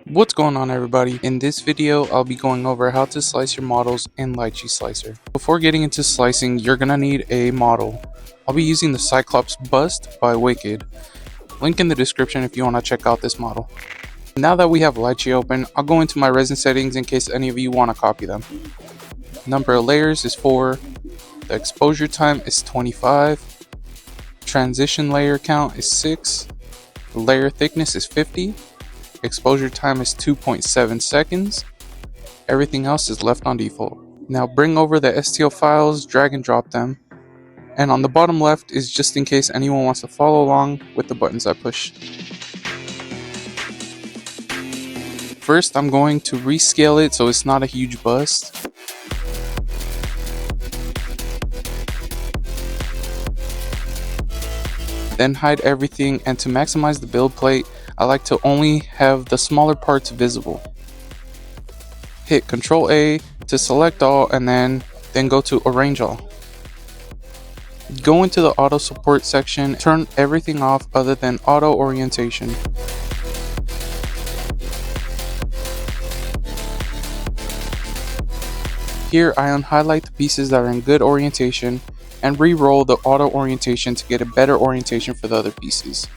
What's going on, everybody? In this video I'll be going over how to slice your models in Lychee Slicer. Before getting into slicing, you're gonna need a model. I'll be using the Cyclops Bust by Wicked. Link in the description if you want to check out this model. Now that we have Lychee open, I'll go into my resin settings in case any of you want to copy them. Number of layers is 4, the exposure time is 25, transition layer count is 6, the layer thickness is 50, exposure time is 2.7 seconds. Everything else is left on default. Now bring over the STL files, drag and drop them. And on the bottom left is just in case anyone wants to follow along with the buttons I push. First, I'm going to rescale it so it's not a huge bust. Then hide everything, and to maximize the build plate, I like to only have the smaller parts visible. Hit Ctrl A to select all and then go to Arrange All. Go into the auto support section, turn everything off other than auto orientation. Here I unhighlight the pieces that are in good orientation and re-roll the auto orientation to get a better orientation for the other pieces.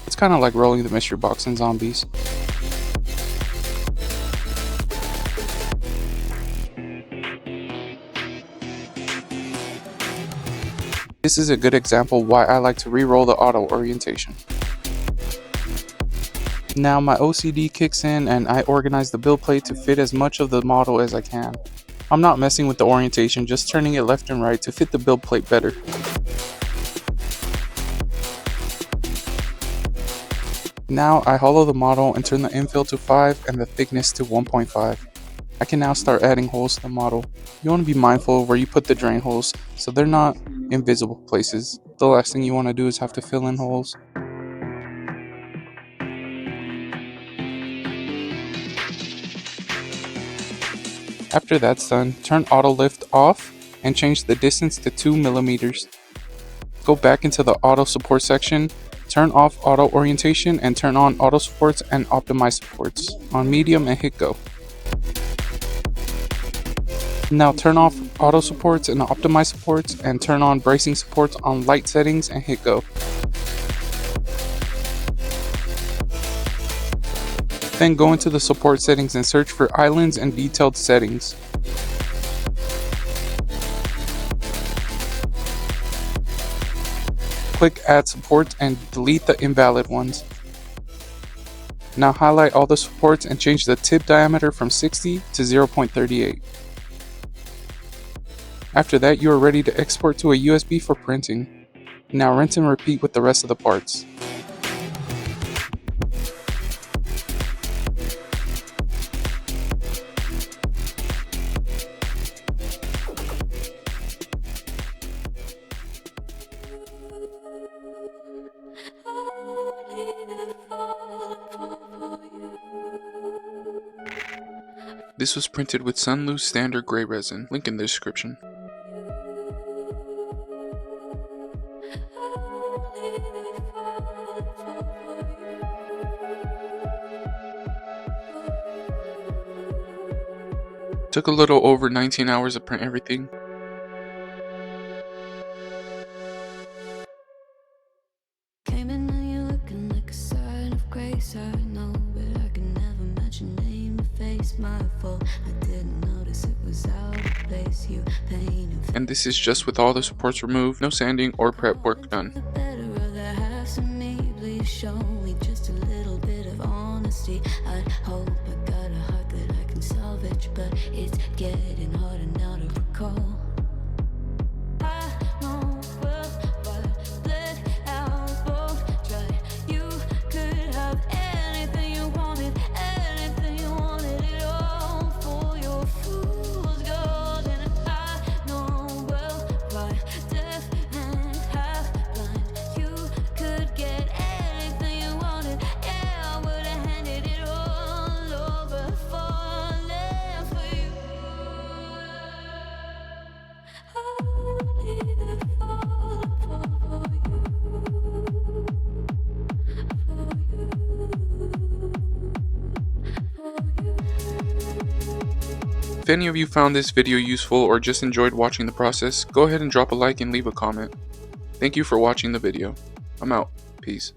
It's kind of like rolling the mystery box in Zombies. This is a good example why I like to re-roll the auto orientation. Now my OCD kicks in and I organize the build plate to fit as much of the model as I can. I'm not messing with the orientation, just turning it left and right to fit the build plate better. Now I hollow the model and turn the infill to 5 and the thickness to 1.5. I can now start adding holes to the model. You want to be mindful of where you put the drain holes so they're not invisible places. The last thing you want to do is have to fill in holes. After that's done, turn auto lift off and change the distance to 2 millimeters. Go back into the auto support section, turn off auto orientation and turn on auto supports and optimize supports on medium and hit go. Now turn off auto supports and optimize supports and turn on bracing supports on light settings and hit go. Then go into the support settings and search for islands and detailed settings. Click add support and delete the invalid ones. Now highlight all the supports and change the tip diameter from 60 to 0.38. After that, you are ready to export to a USB for printing. Now rinse and repeat with the rest of the parts. This was printed with Sunlu standard gray resin, link in the description. Took a little over 19 hours to print everything. Came in and you're looking like a sign of grace. I know, but I can never match your name or face. My fault, I didn't notice it was out of place. You painted. And this is just with all the supports removed, no sanding or prep work done. The better of the halves of me, please show me just a little bit of honesty. I hope I got a heart that I can salvage, but it's getting harder now to recall. I know well, but let out both try. You could have anything you wanted it all for your fool's gold. And I know well, why deaf and half blind. You could get anything you wanted, yeah, I would have handed it all. 'Cause If any of you found this video useful or just enjoyed watching the process, go ahead and drop a like and leave a comment. Thank you for watching the video. I'm out. Peace.